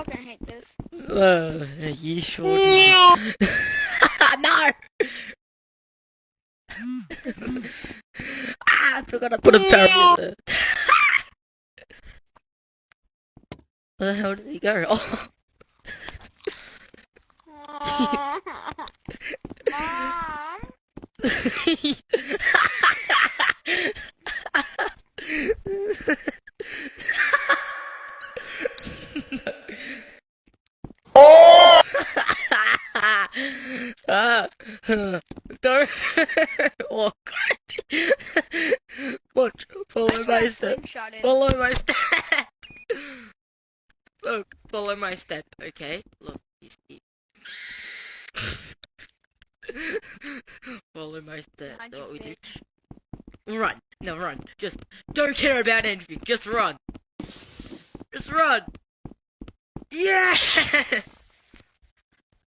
fucking hate this. You sure do. No! I forgot to put a parry in there. Where the hell did he go? Oh. Mom. Don't. Oh god. Watch. Follow my step. Follow my step. Look. Follow my step. Okay. Look. You see. Follow my step. That's what we do. Run. No, run. Just don't care about anything. Just run. Just run. Yes.